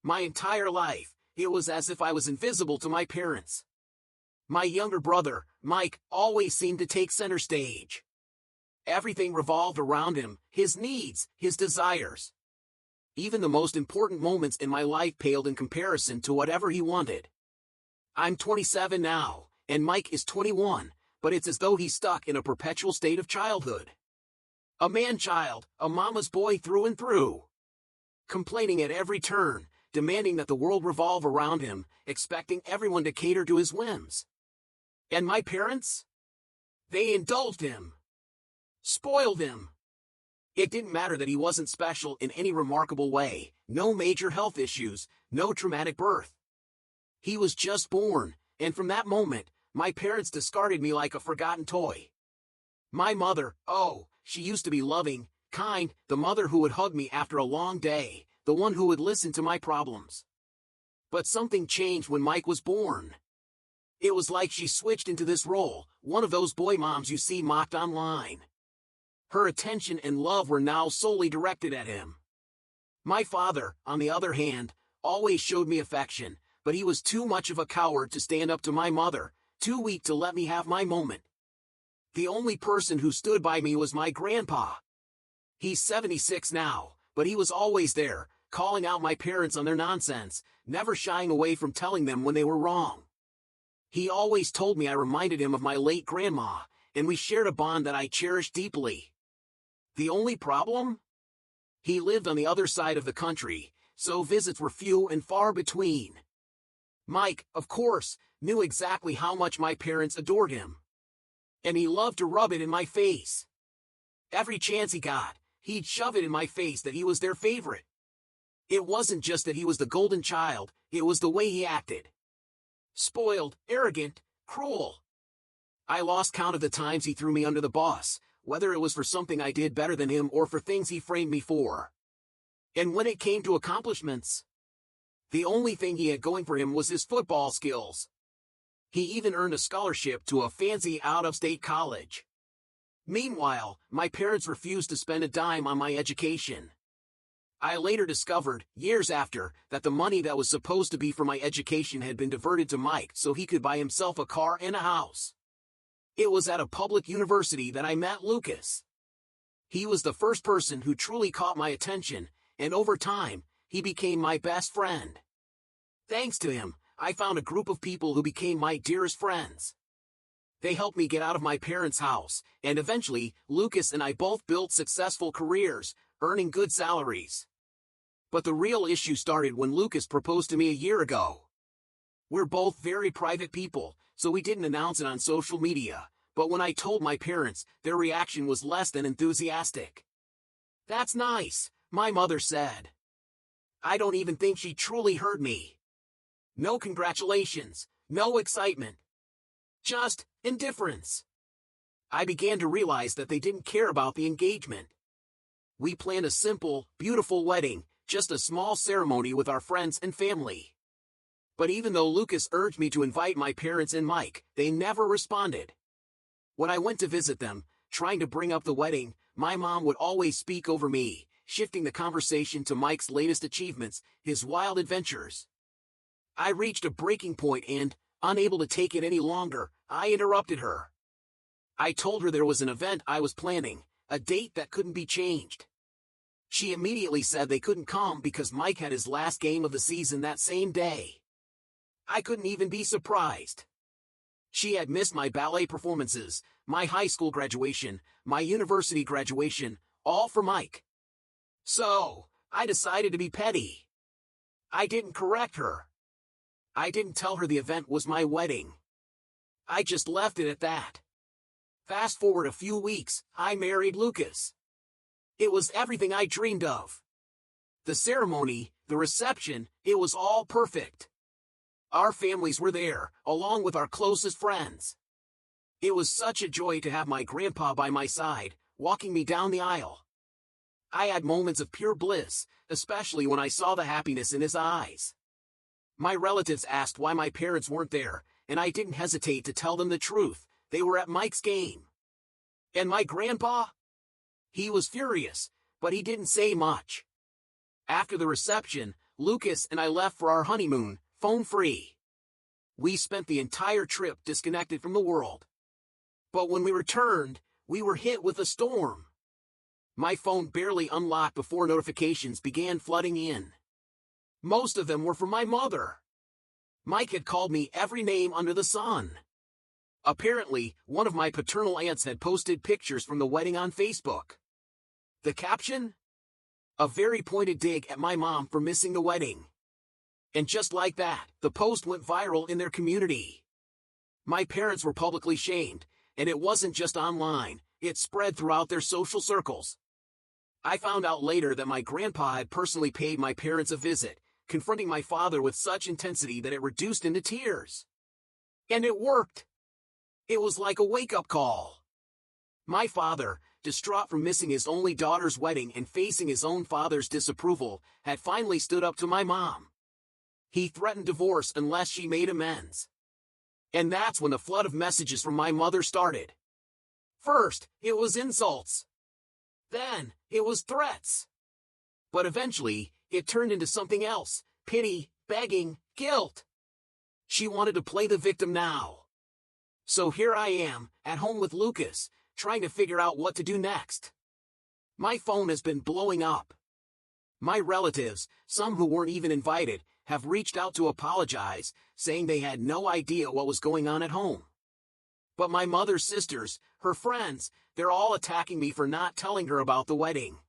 My entire life, it was as if I was invisible to my parents. My younger brother, Mike, always seemed to take center stage. Everything revolved around him, his needs, his desires. Even the most important moments in my life paled in comparison to whatever he wanted. I'm 27 now, and Mike is 21, but it's as though he's stuck in a perpetual state of childhood. A man-child, a mama's boy through and through. Complaining at every turn, demanding that the world revolve around him, expecting everyone to cater to his whims. And my parents? They indulged him. Spoiled him. It didn't matter that he wasn't special in any remarkable way, no major health issues, no traumatic birth. He was just born, and from that moment, my parents discarded me like a forgotten toy. My mother, oh, she used to be loving, kind, the mother who would hug me after a long day, the one who would listen to my problems. But something changed when Mike was born. It was like she switched into this role, one of those boy moms you see mocked online. Her attention and love were now solely directed at him. My father, on the other hand, always showed me affection, but he was too much of a coward to stand up to my mother, too weak to let me have my moment. The only person who stood by me was my grandpa. He's 76 now, but he was always there, calling out my parents on their nonsense, never shying away from telling them when they were wrong. He always told me I reminded him of my late grandma, and we shared a bond that I cherished deeply. The only problem? He lived on the other side of the country, so visits were few and far between. Mike, of course, knew exactly how much my parents adored him. And he loved to rub it in my face. Every chance he got, he'd shove it in my face that he was their favorite. It wasn't just that he was the golden child, it was the way he acted. Spoiled, arrogant, cruel. I lost count of the times he threw me under the bus, whether it was for something I did better than him or for things he framed me for. And when it came to accomplishments, the only thing he had going for him was his football skills. He even earned a scholarship to a fancy out-of-state college. Meanwhile, my parents refused to spend a dime on my education. I later discovered, years after, that the money that was supposed to be for my education had been diverted to Mike so he could buy himself a car and a house. It was at a public university that I met Lucas. He was the first person who truly caught my attention, and over time, he became my best friend. Thanks to him, I found a group of people who became my dearest friends. They helped me get out of my parents' house, and eventually, Lucas and I both built successful careers, earning good salaries. But the real issue started when Lucas proposed to me a year ago. We're both very private people, so we didn't announce it on social media, but when I told my parents, their reaction was less than enthusiastic. "That's nice," my mother said. I don't even think she truly heard me. No congratulations, no excitement. Just indifference. I began to realize that they didn't care about the engagement. We planned a simple, beautiful wedding, just a small ceremony with our friends and family. But even though Lucas urged me to invite my parents and Mike, they never responded. When I went to visit them, trying to bring up the wedding, my mom would always speak over me, shifting the conversation to Mike's latest achievements, his wild adventures. I reached a breaking point and, unable to take it any longer, I interrupted her. I told her there was an event I was planning, a date that couldn't be changed. She immediately said they couldn't come because Mike had his last game of the season that same day. I couldn't even be surprised. She had missed my ballet performances, my high school graduation, my university graduation, all for Mike. So, I decided to be petty. I didn't correct her. I didn't tell her the event was my wedding. I just left it at that. Fast forward a few weeks, I married Lucas. It was everything I dreamed of. The ceremony, the reception, it was all perfect. Our families were there, along with our closest friends. It was such a joy to have my grandpa by my side, walking me down the aisle. I had moments of pure bliss, especially when I saw the happiness in his eyes. My relatives asked why my parents weren't there, and I didn't hesitate to tell them the truth. They were at Mike's game. And my grandpa? He was furious, but he didn't say much. After the reception, Lucas and I left for our honeymoon, phone-free. We spent the entire trip disconnected from the world. But when we returned, we were hit with a storm. My phone barely unlocked before notifications began flooding in. Most of them were from my mother. Mike had called me every name under the sun. Apparently, one of my paternal aunts had posted pictures from the wedding on Facebook. The caption? A very pointed dig at my mom for missing the wedding. And just like that, the post went viral in their community. My parents were publicly shamed, and it wasn't just online, it spread throughout their social circles. I found out later that my grandpa had personally paid my parents a visit, confronting my father with such intensity that it reduced into tears. And it worked. It was like a wake-up call. My father, distraught from missing his only daughter's wedding and facing his own father's disapproval, had finally stood up to my mom. He threatened divorce unless she made amends. And that's when the flood of messages from my mother started. First, it was insults. Then, it was threats. But eventually, it turned into something else: pity, begging, guilt. She wanted to play the victim now. So here I am, at home with Lucas, trying to figure out what to do next. My phone has been blowing up. My relatives, some who weren't even invited, have reached out to apologize, saying they had no idea what was going on at home. But my mother's sisters, her friends, they're all attacking me for not telling her about the wedding.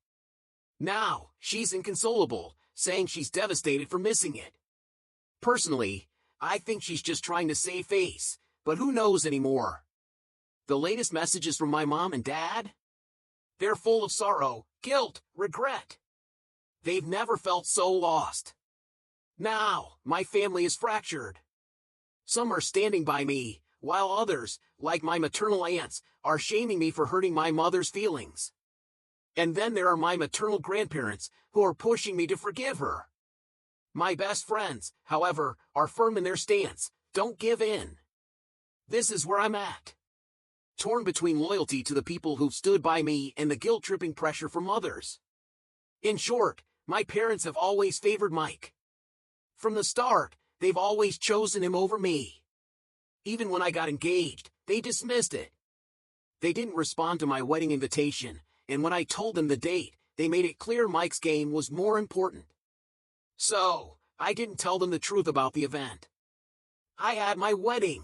Now, she's inconsolable, saying she's devastated for missing it. Personally, I think she's just trying to save face, but who knows anymore? The latest messages from my mom and dad? They're full of sorrow, guilt, regret. They've never felt so lost. Now, my family is fractured. Some are standing by me, while others, like my maternal aunts, are shaming me for hurting my mother's feelings. And then there are my maternal grandparents, who are pushing me to forgive her. My best friends, however, are firm in their stance: don't give in. This is where I'm at. Torn between loyalty to the people who've stood by me and the guilt-tripping pressure from others. In short, my parents have always favored Mike. From the start, they've always chosen him over me. Even when I got engaged, they dismissed it. They didn't respond to my wedding invitation, and when I told them the date, they made it clear Mike's game was more important. So, I didn't tell them the truth about the event. I had my wedding.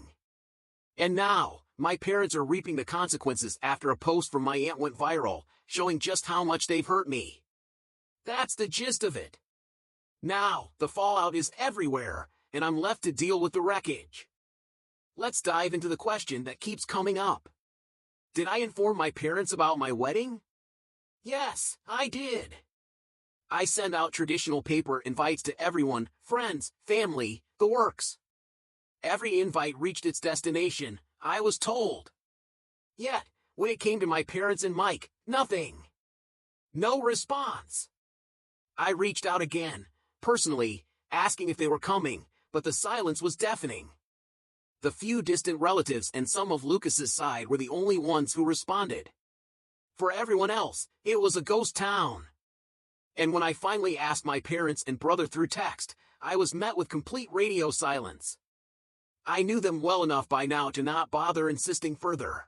And now, my parents are reaping the consequences after a post from my aunt went viral, showing just how much they've hurt me. That's the gist of it. Now, the fallout is everywhere, and I'm left to deal with the wreckage. Let's dive into the question that keeps coming up. Did I inform my parents about my wedding? Yes, I did. I send out traditional paper invites to everyone, friends, family, the works. Every invite reached its destination, I was told. Yet, when it came to my parents and Mike, nothing. No response. I reached out again, personally, asking if they were coming, but the silence was deafening. The few distant relatives and some of Lucas's side were the only ones who responded. For everyone else, it was a ghost town. And when I finally asked my parents and brother through text, I was met with complete radio silence. I knew them well enough by now to not bother insisting further.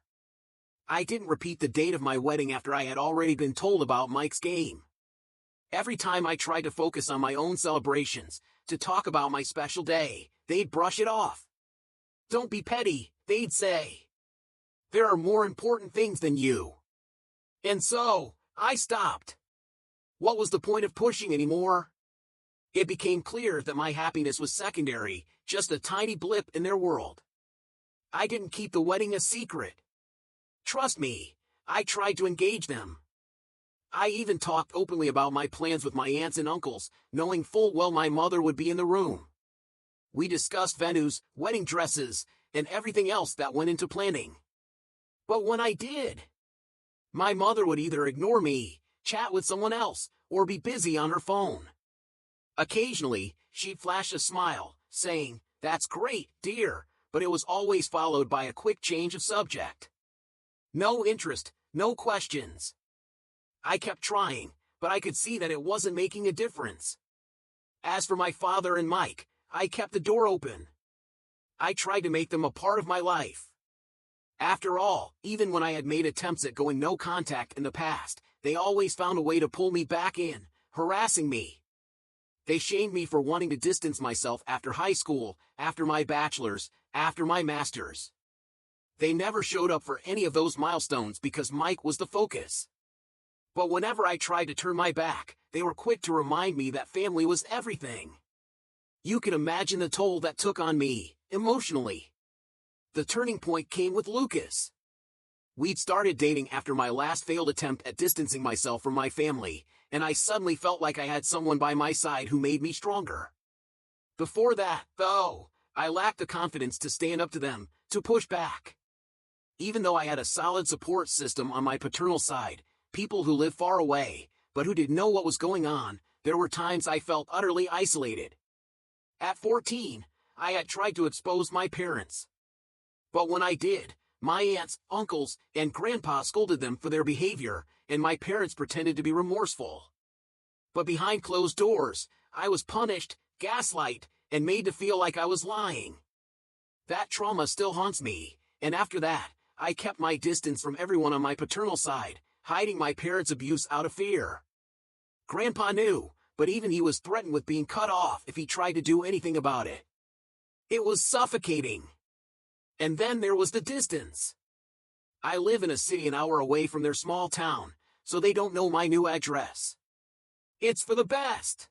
I didn't repeat the date of my wedding after I had already been told about Mike's game. Every time I tried to focus on my own celebrations, to talk about my special day, they'd brush it off. Don't be petty, they'd say. There are more important things than you. And so, I stopped. What was the point of pushing anymore? It became clear that my happiness was secondary, just a tiny blip in their world. I didn't keep the wedding a secret. Trust me, I tried to engage them. I even talked openly about my plans with my aunts and uncles, knowing full well my mother would be in the room. We discussed venues, wedding dresses, and everything else that went into planning. But when I did, my mother would either ignore me, chat with someone else, or be busy on her phone. Occasionally, she'd flash a smile, saying, "That's great, dear," but it was always followed by a quick change of subject. No interest, no questions. I kept trying, but I could see that it wasn't making a difference. As for my father and Mike, I kept the door open. I tried to make them a part of my life. After all, even when I had made attempts at going no contact in the past, they always found a way to pull me back in, harassing me. They shamed me for wanting to distance myself after high school, after my bachelor's, after my master's. They never showed up for any of those milestones because Mike was the focus. But whenever I tried to turn my back, they were quick to remind me that family was everything. You can imagine the toll that took on me, emotionally. The turning point came with Lucas. We'd started dating after my last failed attempt at distancing myself from my family, and I suddenly felt like I had someone by my side who made me stronger. Before that, though, I lacked the confidence to stand up to them, to push back. Even though I had a solid support system on my paternal side, people who lived far away, but who didn't know what was going on, there were times I felt utterly isolated. At 14, I had tried to expose my parents. But when I did, my aunts, uncles, and grandpa scolded them for their behavior, and my parents pretended to be remorseful. But behind closed doors, I was punished, gaslighted, and made to feel like I was lying. That trauma still haunts me, and after that, I kept my distance from everyone on my paternal side, hiding my parents' abuse out of fear. Grandpa knew, but even he was threatened with being cut off if he tried to do anything about it. It was suffocating. And then there was the distance. I live in a city an hour away from their small town, so they don't know my new address. It's for the best.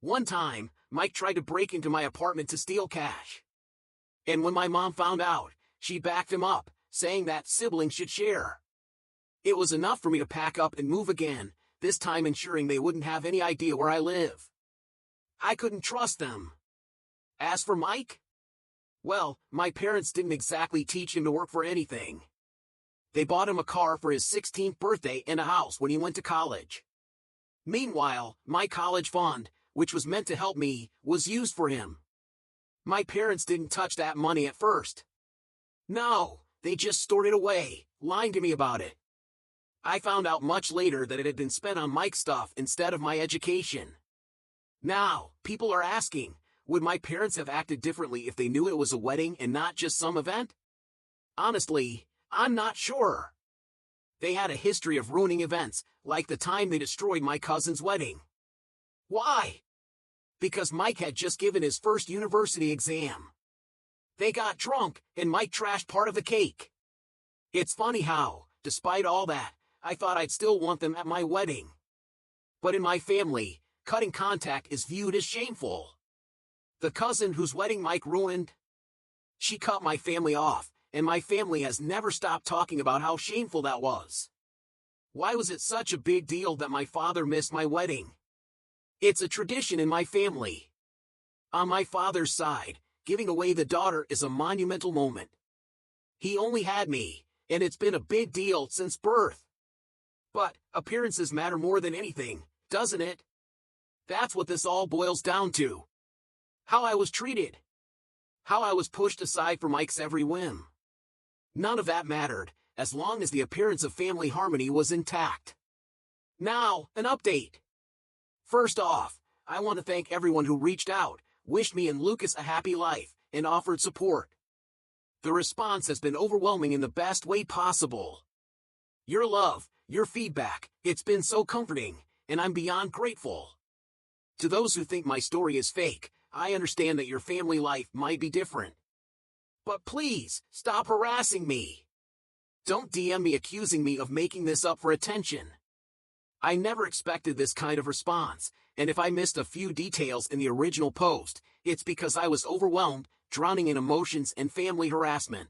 One time, Mike tried to break into my apartment to steal cash. And when my mom found out, she backed him up, saying that siblings should share. It was enough for me to pack up and move again, this time ensuring they wouldn't have any idea where I live. I couldn't trust them. As for Mike, well, my parents didn't exactly teach him to work for anything. They bought him a car for his 16th birthday and a house when he went to college. Meanwhile, my college fund, which was meant to help me, was used for him. My parents didn't touch that money at first. No, they just stored it away, lying to me about it. I found out much later that it had been spent on Mike's stuff instead of my education. Now, people are asking, would my parents have acted differently if they knew it was a wedding and not just some event? Honestly, I'm not sure. They had a history of ruining events, like the time they destroyed my cousin's wedding. Why? Because Mike had just given his first university exam. They got drunk, and Mike trashed part of the cake. It's funny how, despite all that, I thought I'd still want them at my wedding. But in my family, cutting contact is viewed as shameful. The cousin whose wedding Mike ruined, she cut my family off, and my family has never stopped talking about how shameful that was. Why was it such a big deal that my father missed my wedding? It's a tradition in my family. On my father's side, giving away the daughter is a monumental moment. He only had me, and it's been a big deal since birth. But appearances matter more than anything, doesn't it? That's what this all boils down to. How I was treated. How I was pushed aside for Mike's every whim. None of that mattered, as long as the appearance of family harmony was intact. Now, an update. First off, I want to thank everyone who reached out, wished me and Lucas a happy life, and offered support. The response has been overwhelming in the best way possible. Your love, your feedback, it's been so comforting, and I'm beyond grateful. To those who think my story is fake, I understand that your family life might be different. But please, stop harassing me. Don't DM me accusing me of making this up for attention. I never expected this kind of response, and if I missed a few details in the original post, it's because I was overwhelmed, drowning in emotions and family harassment.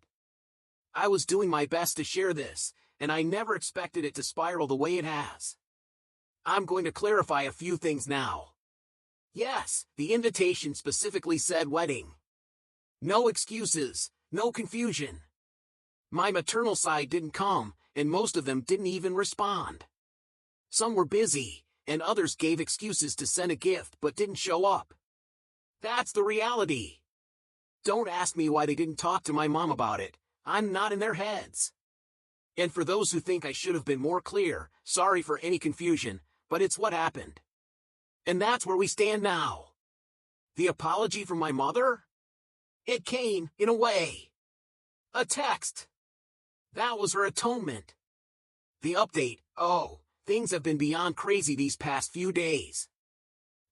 I was doing my best to share this, and I never expected it to spiral the way it has. I'm going to clarify a few things now. Yes, the invitation specifically said wedding. No excuses, no confusion. My maternal side didn't come, and most of them didn't even respond. Some were busy, and others gave excuses to send a gift but didn't show up. That's the reality. Don't ask me why they didn't talk to my mom about it. I'm not in their heads. And for those who think I should have been more clear, sorry for any confusion, but it's what happened. And that's where we stand now. The apology from my mother? It came, in a way. A text. That was her atonement. The update, oh, things have been beyond crazy these past few days.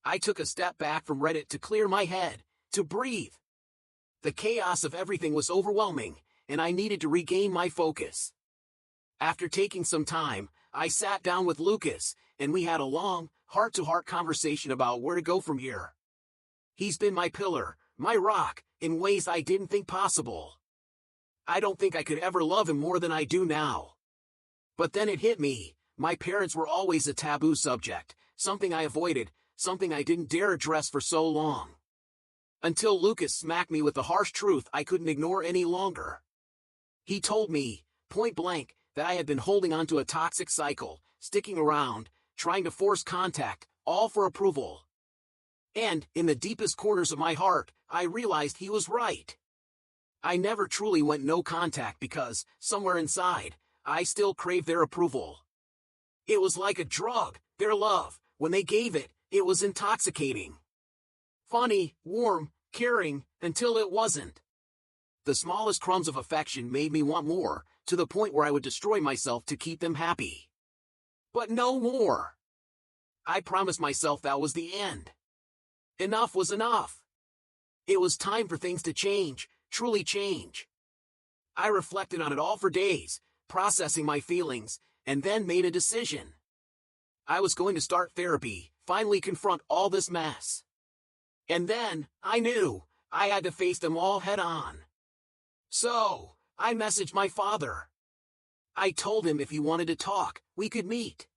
I took a step back from Reddit to clear my head, to breathe. The chaos of everything was overwhelming, and I needed to regain my focus. After taking some time, I sat down with Lucas, and we had a long, heart-to-heart conversation about where to go from here. He's been my pillar, my rock, in ways I didn't think possible. I don't think I could ever love him more than I do now. But then it hit me, my parents were always a taboo subject, something I avoided, something I didn't dare address for so long. Until Lucas smacked me with the harsh truth I couldn't ignore any longer. He told me, point blank, that I had been holding on to a toxic cycle, sticking around, trying to force contact, all for approval. And, in the deepest corners of my heart, I realized he was right. I never truly went no contact because, somewhere inside, I still craved their approval. It was like a drug, their love. When they gave it, it was intoxicating. Funny, warm, caring, until it wasn't. The smallest crumbs of affection made me want more, to the point where I would destroy myself to keep them happy. But no more. I promised myself that was the end. Enough was enough. It was time for things to change, truly change. I reflected on it all for days, processing my feelings, and then made a decision. I was going to start therapy, finally confront all this mess. And then, I knew, I had to face them all head on. So, I messaged my father. I told him if he wanted to talk, we could meet.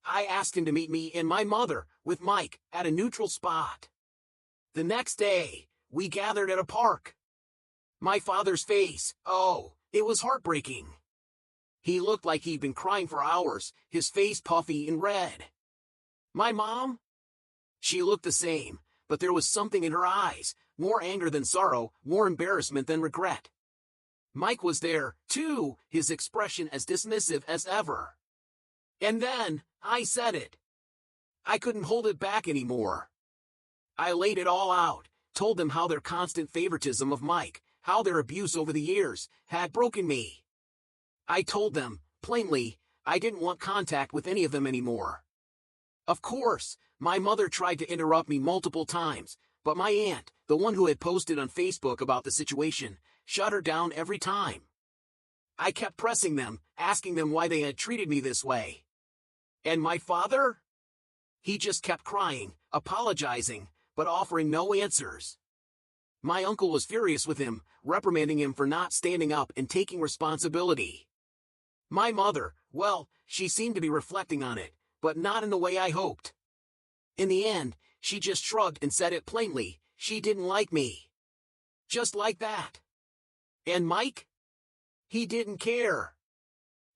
I asked him to meet me and my mother, with Mike, at a neutral spot. The next day, we gathered at a park. My father's face, oh, it was heartbreaking. He looked like he'd been crying for hours, his face puffy and red. My mom? She looked the same, but there was something in her eyes, more anger than sorrow, more embarrassment than regret. Mike was there, too, his expression as dismissive as ever. And then, I said it. I couldn't hold it back anymore. I laid it all out, told them how their constant favoritism of Mike, how their abuse over the years, had broken me. I told them, plainly, I didn't want contact with any of them anymore. Of course, my mother tried to interrupt me multiple times, but my aunt, the one who had posted on Facebook about the situation, shut her down every time. I kept pressing them, asking them why they had treated me this way. And my father? He just kept crying, apologizing, but offering no answers. My uncle was furious with him, reprimanding him for not standing up and taking responsibility. My mother, well, she seemed to be reflecting on it, but not in the way I hoped. In the end, she just shrugged and said it plainly, she didn't like me. Just like that. And Mike? He didn't care.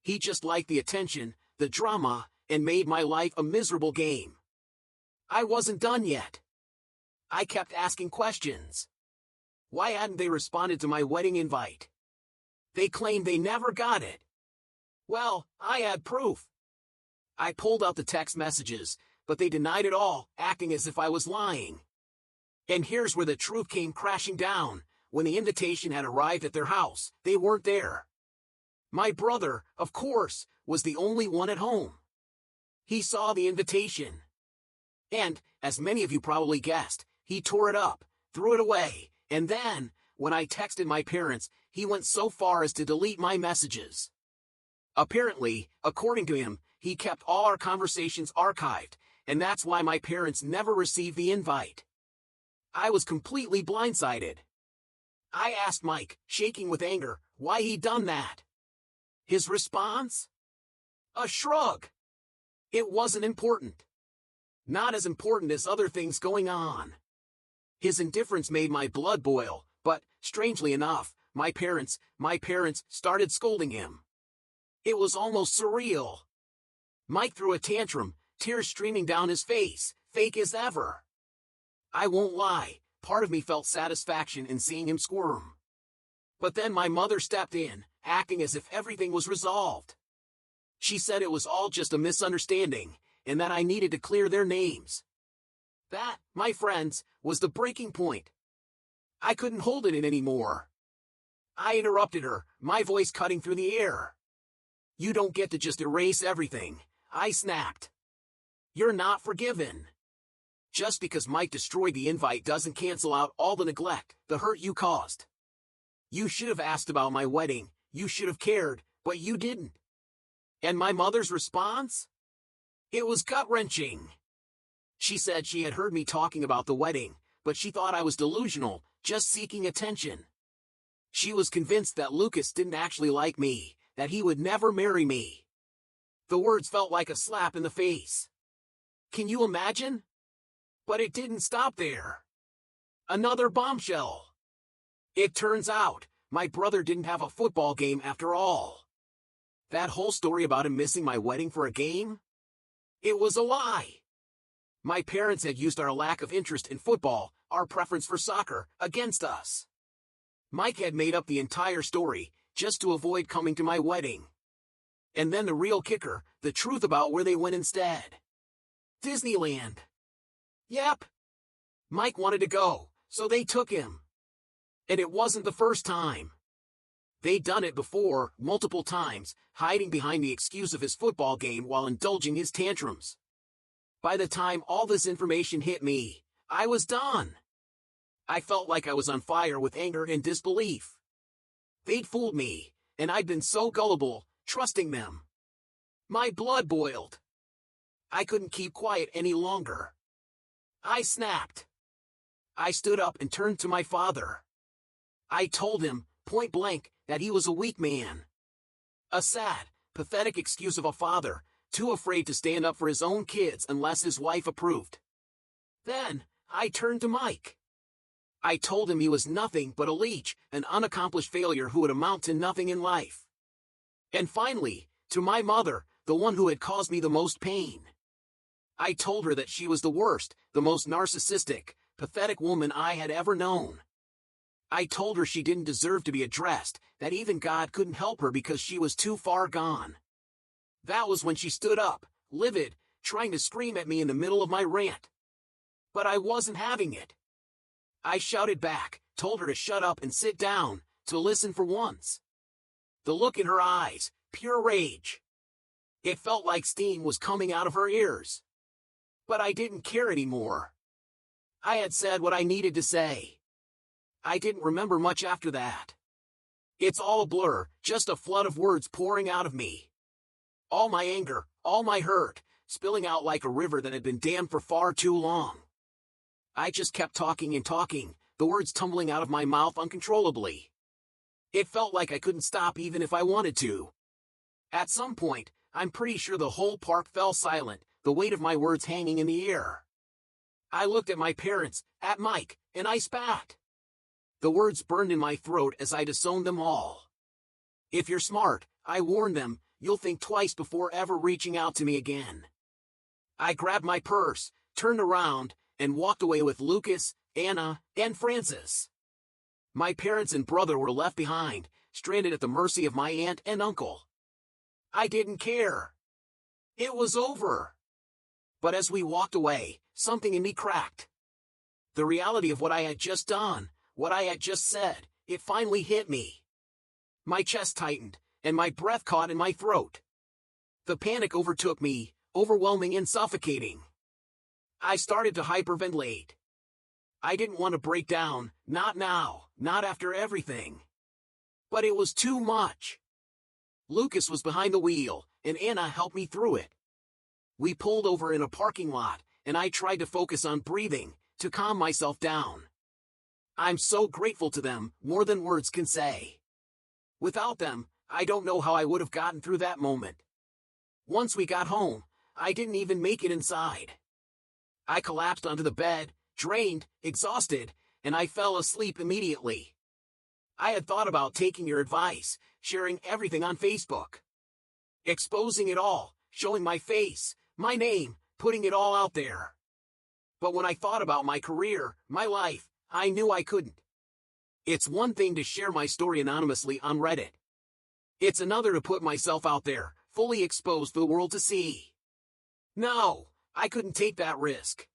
He just liked the attention, the drama, and made my life a miserable game. I wasn't done yet. I kept asking questions. Why hadn't they responded to my wedding invite? They claimed they never got it. Well, I had proof. I pulled out the text messages, but they denied it all, acting as if I was lying. And here's where the truth came crashing down. When the invitation had arrived at their house, they weren't there. My brother, of course, was the only one at home. He saw the invitation. And, as many of you probably guessed, he tore it up, threw it away, and then, when I texted my parents, he went so far as to delete my messages. Apparently, according to him, he kept all our conversations archived, and that's why my parents never received the invite. I was completely blindsided. I asked Mike, shaking with anger, why he'd done that. His response? A shrug. It wasn't important. Not as important as other things going on. His indifference made my blood boil, but, strangely enough, my parents started scolding him. It was almost surreal. Mike threw a tantrum, tears streaming down his face, fake as ever. I won't lie, part of me felt satisfaction in seeing him squirm. But then my mother stepped in, acting as if everything was resolved. She said it was all just a misunderstanding, and that I needed to clear their names. That, my friends, was the breaking point. I couldn't hold it in anymore. I interrupted her, my voice cutting through the air. You don't get to just erase everything, I snapped. You're not forgiven. Just because Mike destroyed the invite doesn't cancel out all the neglect, the hurt you caused. You should have asked about my wedding, you should have cared, but you didn't. And my mother's response? It was gut-wrenching. She said she had heard me talking about the wedding, but she thought I was delusional, just seeking attention. She was convinced that Lucas didn't actually like me, that he would never marry me. The words felt like a slap in the face. Can you imagine? But it didn't stop there. Another bombshell. It turns out, my brother didn't have a football game after all. That whole story about him missing my wedding for a game? It was a lie. My parents had used our lack of interest in football, our preference for soccer, against us. Mike had made up the entire story, just to avoid coming to my wedding. And then the real kicker, the truth about where they went instead. Disneyland. Yep. Mike wanted to go, so they took him. And it wasn't the first time. They'd done it before, multiple times, hiding behind the excuse of his football game while indulging his tantrums. By the time all this information hit me, I was done. I felt like I was on fire with anger and disbelief. They'd fooled me, and I'd been so gullible, trusting them. My blood boiled. I couldn't keep quiet any longer. I snapped. I stood up and turned to my father. I told him, point blank, that he was a weak man. A sad, pathetic excuse of a father, too afraid to stand up for his own kids unless his wife approved. Then, I turned to Mike. I told him he was nothing but a leech, an unaccomplished failure who would amount to nothing in life. And finally, to my mother, the one who had caused me the most pain. I told her that she was the worst, the most narcissistic, pathetic woman I had ever known. I told her she didn't deserve to be addressed, that even God couldn't help her because she was too far gone. That was when she stood up, livid, trying to scream at me in the middle of my rant. But I wasn't having it. I shouted back, told her to shut up and sit down, to listen for once. The look in her eyes, pure rage. It felt like steam was coming out of her ears. But I didn't care anymore. I had said what I needed to say. I didn't remember much after that. It's all a blur, just a flood of words pouring out of me. All my anger, all my hurt, spilling out like a river that had been dammed for far too long. I just kept talking and talking, the words tumbling out of my mouth uncontrollably. It felt like I couldn't stop even if I wanted to. At some point, I'm pretty sure the whole park fell silent, the weight of my words hanging in the air. I looked at my parents, at Mike, and I spat. The words burned in my throat as I disowned them all. If you're smart, I warned them, you'll think twice before ever reaching out to me again. I grabbed my purse, turned around, and walked away with Lucas, Anna, and Francis. My parents and brother were left behind, stranded at the mercy of my aunt and uncle. I didn't care. It was over. But as we walked away, something in me cracked. The reality of what I had just done, what I had just said, it finally hit me. My chest tightened, and my breath caught in my throat. The panic overtook me, overwhelming and suffocating. I started to hyperventilate. I didn't want to break down, not now, not after everything. But it was too much. Lucas was behind the wheel, and Anna helped me through it. We pulled over in a parking lot, and I tried to focus on breathing, to calm myself down. I'm so grateful to them, more than words can say. Without them, I don't know how I would have gotten through that moment. Once we got home, I didn't even make it inside. I collapsed onto the bed, drained, exhausted, and I fell asleep immediately. I had thought about taking your advice, sharing everything on Facebook. Exposing it all, showing my face, my name, putting it all out there. But when I thought about my career, my life, I knew I couldn't. It's one thing to share my story anonymously on Reddit. It's another to put myself out there, fully exposed for the world to see. No, I couldn't take that risk.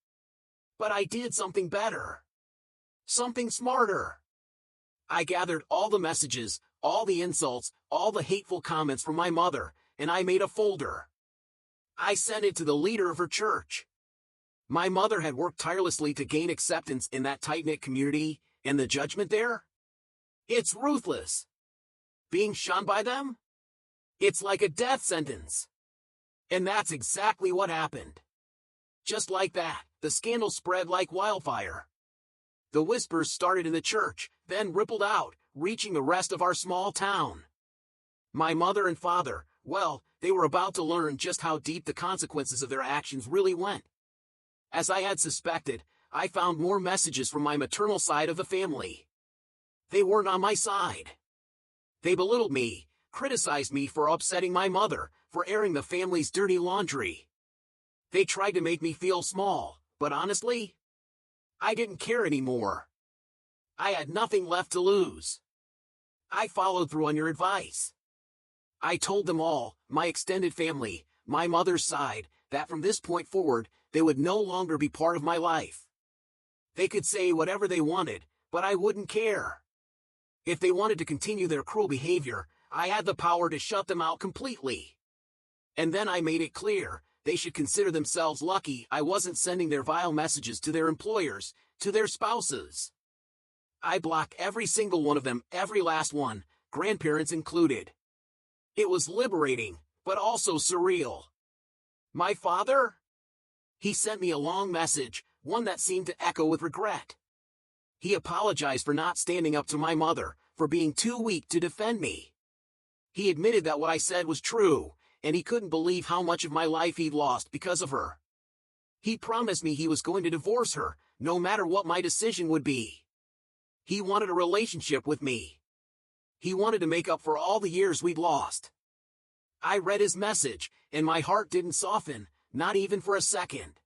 But I did something better. Something smarter. I gathered all the messages, all the insults, all the hateful comments from my mother, and I made a folder. I sent it to the leader of her church. My mother had worked tirelessly to gain acceptance in that tight-knit community, and the judgment there? It's ruthless. Being shunned by them? It's like a death sentence. And that's exactly what happened. Just like that, the scandal spread like wildfire. The whispers started in the church, then rippled out, reaching the rest of our small town. My mother and father, well, they were about to learn just how deep the consequences of their actions really went. As I had suspected, I found more messages from my maternal side of the family. They weren't on my side. They belittled me, criticized me for upsetting my mother, for airing the family's dirty laundry. They tried to make me feel small, but honestly, I didn't care anymore. I had nothing left to lose. I followed through on your advice. I told them all, my extended family, my mother's side, that from this point forward, they would no longer be part of my life. They could say whatever they wanted, but I wouldn't care. If they wanted to continue their cruel behavior, I had the power to shut them out completely. And then I made it clear, they should consider themselves lucky I wasn't sending their vile messages to their employers, to their spouses. I blocked every single one of them, every last one, grandparents included. It was liberating, but also surreal. My father? He sent me a long message, one that seemed to echo with regret. He apologized for not standing up to my mother, for being too weak to defend me. He admitted that what I said was true, and he couldn't believe how much of my life he'd lost because of her. He promised me he was going to divorce her, no matter what my decision would be. He wanted a relationship with me. He wanted to make up for all the years we'd lost. I read his message, and my heart didn't soften, not even for a second.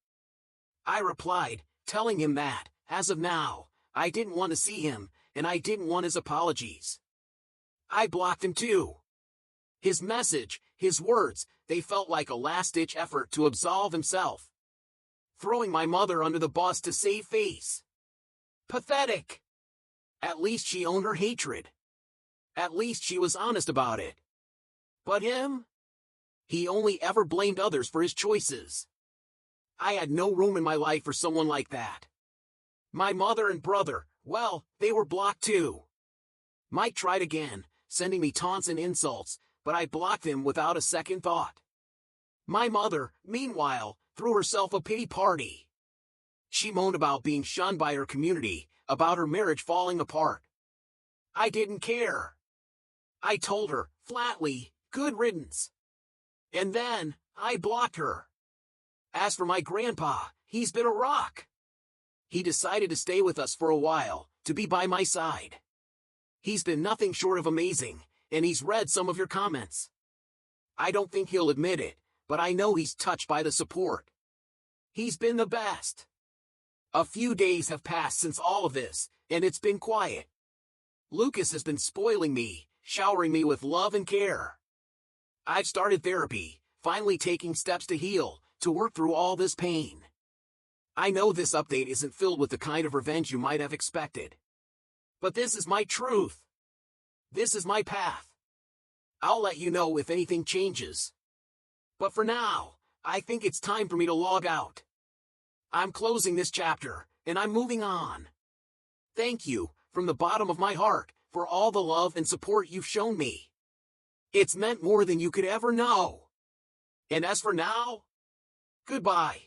I replied, telling him that, as of now, I didn't want to see him, and I didn't want his apologies. I blocked him too. His message, his words, they felt like a last-ditch effort to absolve himself. Throwing my mother under the bus to save face. Pathetic. At least she owned her hatred. At least she was honest about it. But him? He only ever blamed others for his choices. I had no room in my life for someone like that. My mother and brother, well, they were blocked too. Mike tried again, sending me taunts and insults, but I blocked him without a second thought. My mother, meanwhile, threw herself a pity party. She moaned about being shunned by her community, about her marriage falling apart. I didn't care. I told her, flatly, good riddance. And then, I blocked her. As for my grandpa, he's been a rock. He decided to stay with us for a while, to be by my side. He's been nothing short of amazing, and he's read some of your comments. I don't think he'll admit it, but I know he's touched by the support. He's been the best. A few days have passed since all of this, and it's been quiet. Lucas has been spoiling me, showering me with love and care. I've started therapy, finally taking steps to heal, to work through all this pain. I know this update isn't filled with the kind of revenge you might have expected. But this is my truth. This is my path. I'll let you know if anything changes. But for now, I think it's time for me to log out. I'm closing this chapter, and I'm moving on. Thank you, from the bottom of my heart, for all the love and support you've shown me. It's meant more than you could ever know. And as for now, goodbye.